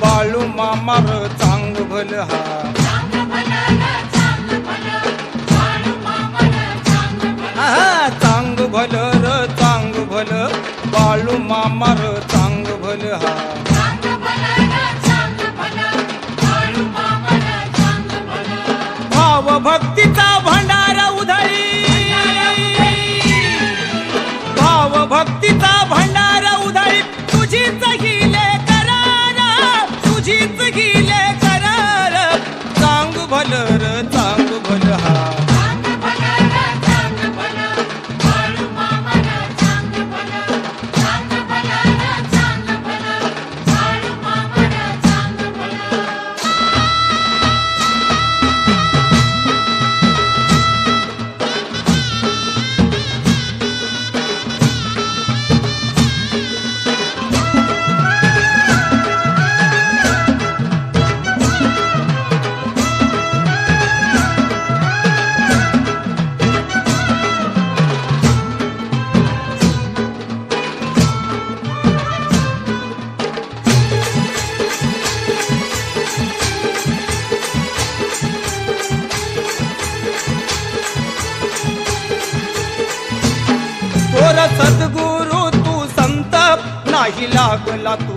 बाळू मामार चांग भल हा चांग भल र चांग भल बाळू मामार चांग भल हा भाव भक्तीचा भंडारा उधळी भाव भक्तीचा भंडारा उधळी तुझीच हिले करारा तुझीच